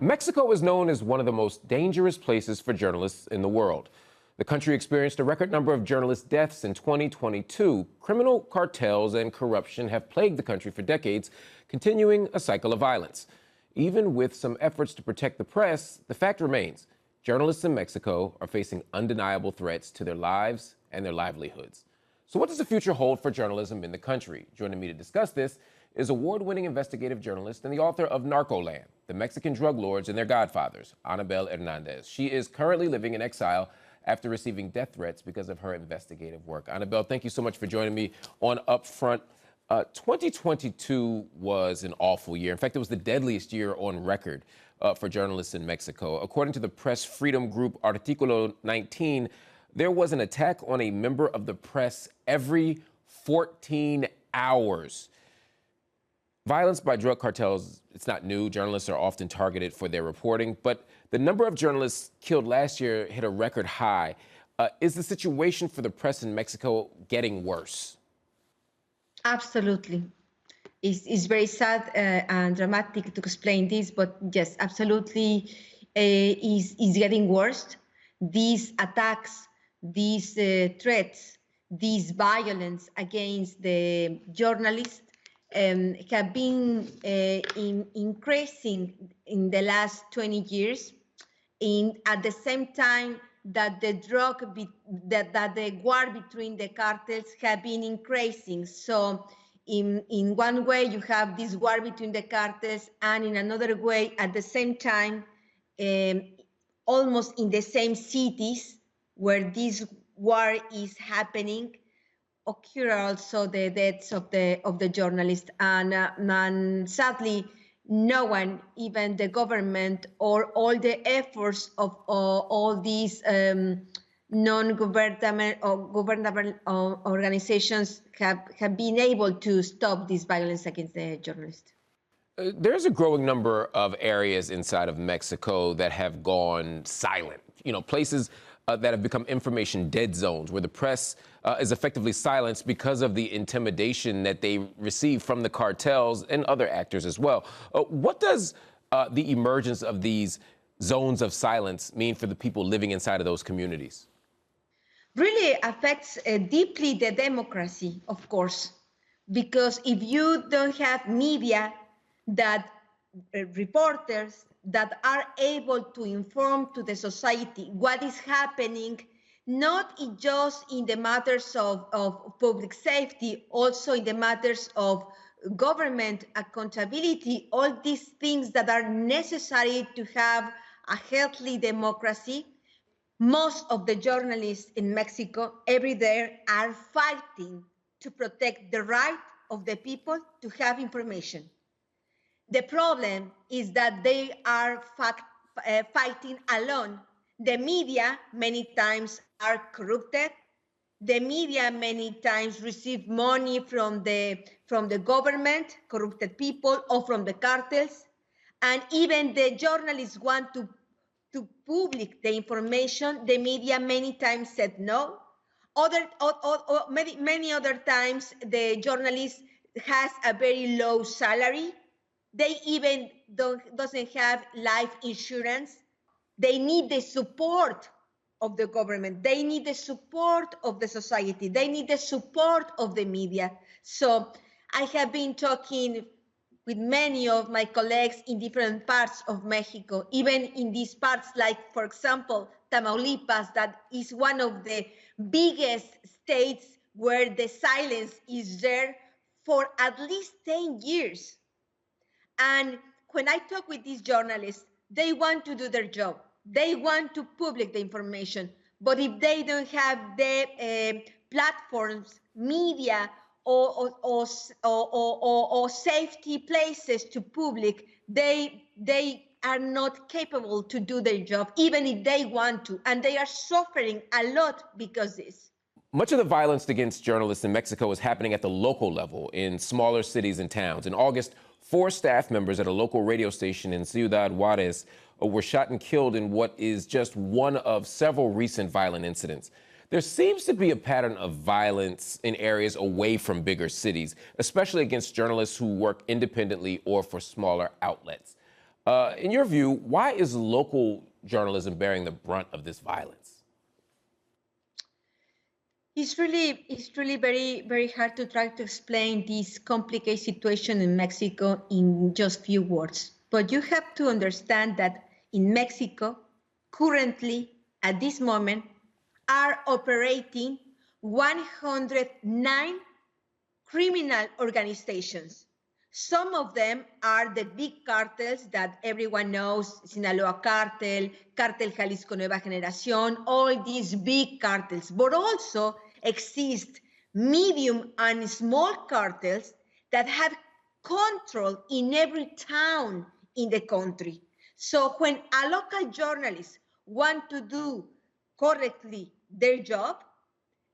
Mexico is known as one of the most dangerous places for journalists in the world. The country experienced a record number of journalist deaths in 2022. Criminal cartels and corruption have plagued the country for decades, continuing a cycle of violence. Even with some efforts to protect the press, the fact remains journalists in Mexico are facing undeniable threats to their lives and their livelihoods. So what does the future hold for journalism in the country? Joining me to discuss this is award-winning investigative journalist and the author of Narcoland, The Mexican Drug Lords and Their Godfathers, Anabel Hernandez. She is currently living in exile after receiving death threats because of her investigative work. Anabel, thank you so much for joining me on UpFront. 2022 was an awful year. In fact, it was the deadliest year on record for journalists in Mexico. According to the press freedom group Artículo 19, there was an attack on a member of the press every 14 hours. Violence by drug cartels, it's not new. Journalists are often targeted for their reporting, but the number of journalists killed last year hit a record high. Is the situation for the press in Mexico getting worse? Absolutely. It's very sad and dramatic to explain this, but yes, absolutely is getting worse. These attacks, these threats, this violence against the journalists have been increasing in the last 20 years. At the same time that the war between the cartels have been increasing. So in one way you have this war between the cartels, and in another way at the same time, almost in the same cities where this war is happening, occur also the deaths of the journalists, and sadly, no one, even the government or all the efforts of all these non-governmental or governmental organizations have been able to stop this violence against the journalists. There's a growing number of areas inside of Mexico that have gone silent. You know, places that have become information dead zones where the press is effectively silenced because of the intimidation that they receive from the cartels and other actors as well. What does the emergence of these zones of silence mean for the people living inside of those communities? Really affects deeply the democracy, of course, because if you don't have media that reporters that are able to inform to the society what is happening, not just in the matters of public safety, also in the matters of government accountability, all these things that are necessary to have a healthy democracy. Most of the journalists in Mexico every day are fighting to protect the right of the people to have information. The problem is that they are fighting alone. The media many times are corrupted. The media many times receive money from the government, corrupted people, or from the cartels. And even the journalists want to public the information. The media many times said no. Many other times the journalist has a very low salary. They even doesn't have life insurance. They need the support of the government. They need the support of the society. They need the support of the media. So I have been talking with many of my colleagues in different parts of Mexico, even in these parts like, for example, Tamaulipas, that is one of the biggest states where the silence is there for at least 10 years. And when I talk with these journalists, they want to do their job. They want to publish the information. But if they don't have the platforms, media, or safety places to publish, they are not capable to do their job, even if they want to. And they are suffering a lot because of this. Much of the violence against journalists in Mexico is happening at the local level in smaller cities and towns. In August, 4 staff members at a local radio station in Ciudad Juarez were shot and killed in what is just one of several recent violent incidents. There seems to be a pattern of violence in areas away from bigger cities, especially against journalists who work independently or for smaller outlets. In your view, why is local journalism bearing the brunt of this violence? It's really very, very hard to try to explain this complicated situation in Mexico in just few words. But you have to understand that in Mexico, currently, at this moment, are operating 109 criminal organizations. Some of them are the big cartels that everyone knows, Sinaloa Cartel, Cartel Jalisco Nueva Generación, all these big cartels, but also exist medium and small cartels that have control in every town in the country. So when a local journalist wants to do correctly their job,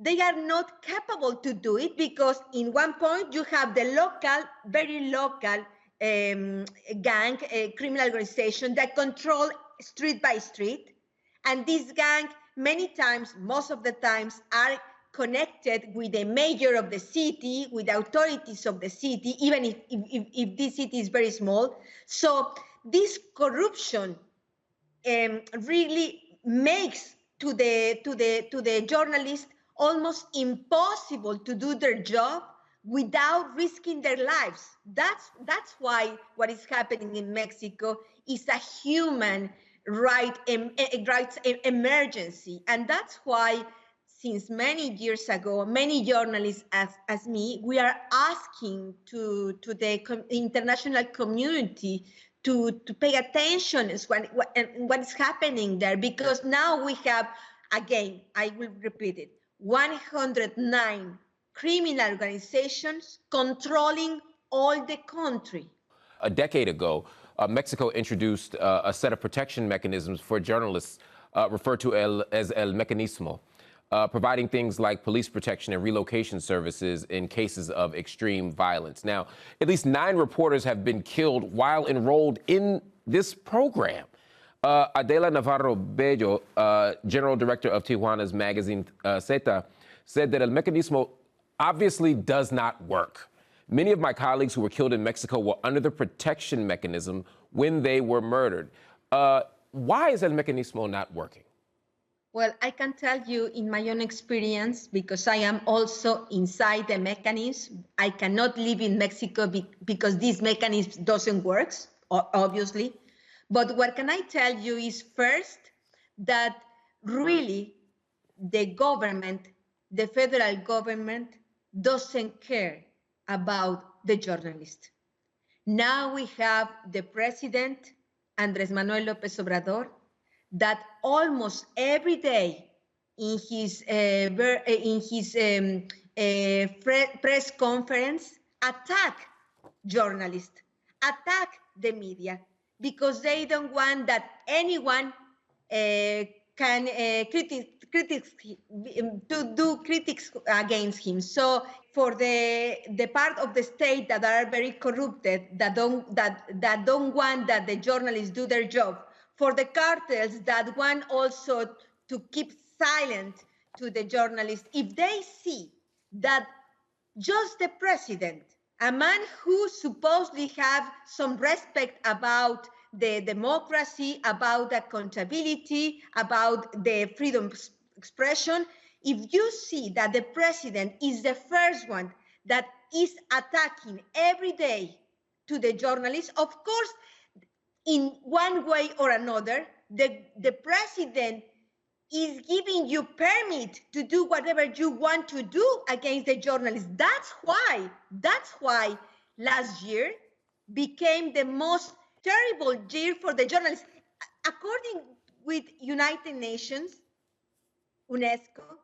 they are not capable to do it because in one point you have the local, very local gang, criminal organization that control street by street. And this gang, many times, most of the times, are connected with the mayor of the city, with the authorities of the city, even if this city is very small. So this corruption really makes to the journalists almost impossible to do their job without risking their lives. That's why what is happening in Mexico is a human rights emergency. And that's why since many years ago, many journalists as me, we are asking to the international community to pay attention to what is happening there, because now we have, again, I will repeat it, 109 criminal organizations controlling all the country. A decade ago, Mexico introduced a set of protection mechanisms for journalists referred to as El Mecanismo, providing things like police protection and relocation services in cases of extreme violence. Now, at least 9 reporters have been killed while enrolled in this program. Adela Navarro Bello, general director of Tijuana's magazine Zeta, said that El Mecanismo obviously does not work. Many of my colleagues who were killed in Mexico were under the protection mechanism when they were murdered. Why is El Mecanismo not working? Well, I can tell you in my own experience, because I am also inside the mechanism. I cannot live in Mexico because this mechanism doesn't work, obviously. But what can I tell you is first that really the government, the federal government, doesn't care about the journalist. Now we have the president, Andrés Manuel López Obrador, that almost every day in his press conference attack journalists, attack the media, because they don't want that anyone can do critics against him. So for the part of the state that are very corrupted, that don't want that the journalists do their job, for the cartels that want also to keep silent to the journalists, if they see that just the president, a man who supposedly have some respect about the democracy, about accountability, about the freedom of expression, if you see that the president is the first one that is attacking every day to the journalists, of course, in one way or another, the president is giving you permit to do whatever you want to do against the journalists. That's why last year became the most terrible year for the journalists. According with United Nations, UNESCO,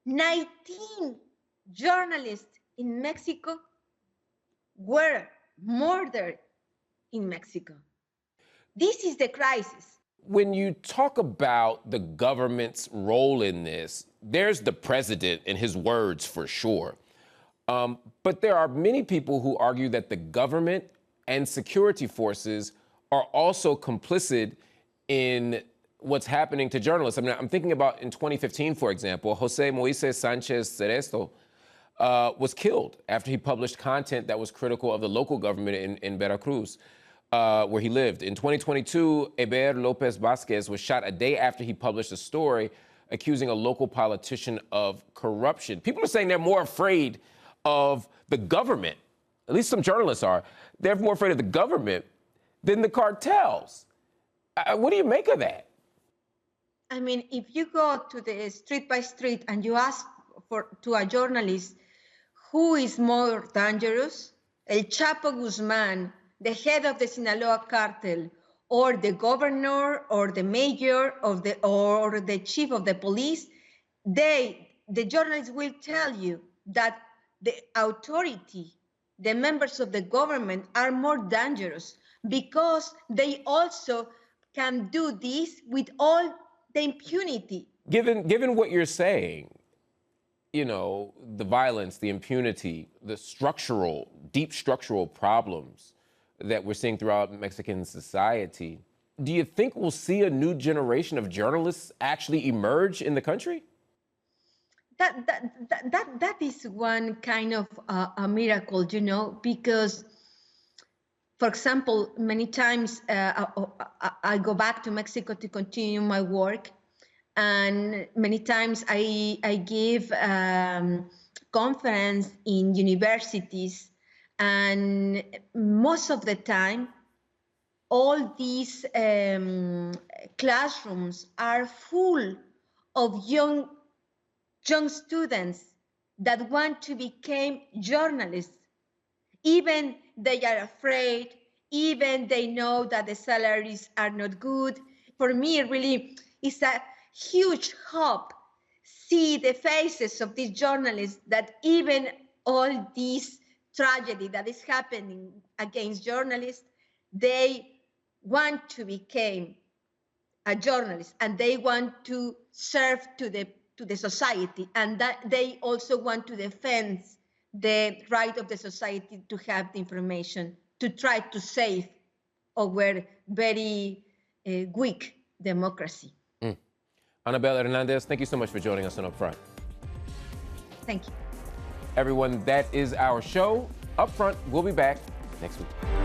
19 journalists in Mexico were murdered in Mexico. This is the crisis. When you talk about the government's role in this, there's the president and his words for sure. But there are many people who argue that the government and security forces are also complicit in what's happening to journalists. I mean, I'm thinking about in 2015, for example, Jose Moises Sanchez Cerezo was killed after he published content that was critical of the local government in Veracruz. where he lived. In 2022, Eber Lopez Vasquez was shot a day after he published a story accusing a local politician of corruption. People are saying they're more afraid of the government, at least some journalists are. They're more afraid of the government than the cartels. What do you make of that? I mean, if you go to the street by street and you ask to a journalist who is more dangerous, El Chapo Guzman, the head of the Sinaloa cartel, or the governor, or the mayor, or the chief of the police, the journalists will tell you that the authority, the members of the government are more dangerous because they also can do this with all the impunity. Given what you're saying, you know, the violence, the impunity, the deep structural problems that we're seeing throughout Mexican society, do you think we'll see a new generation of journalists actually emerge in the country? That is one kind of a miracle, you know, because, for example, many times I go back to Mexico to continue my work, and many times I give conference in universities, and most of the time, all these classrooms are full of young students that want to become journalists. Even they are afraid, even they know that the salaries are not good. For me, it really is a huge hope. See the faces of these journalists, that even all this tragedy that is happening against journalists, they want to become a journalist, and they want to serve to the society, and that they also want to defend the right of the society to have the information, to try to save our very weak democracy. Anabel Hernandez, thank you so much for joining us on UpFront. Thank you. Everyone, that is our show. UpFront, we'll be back next week.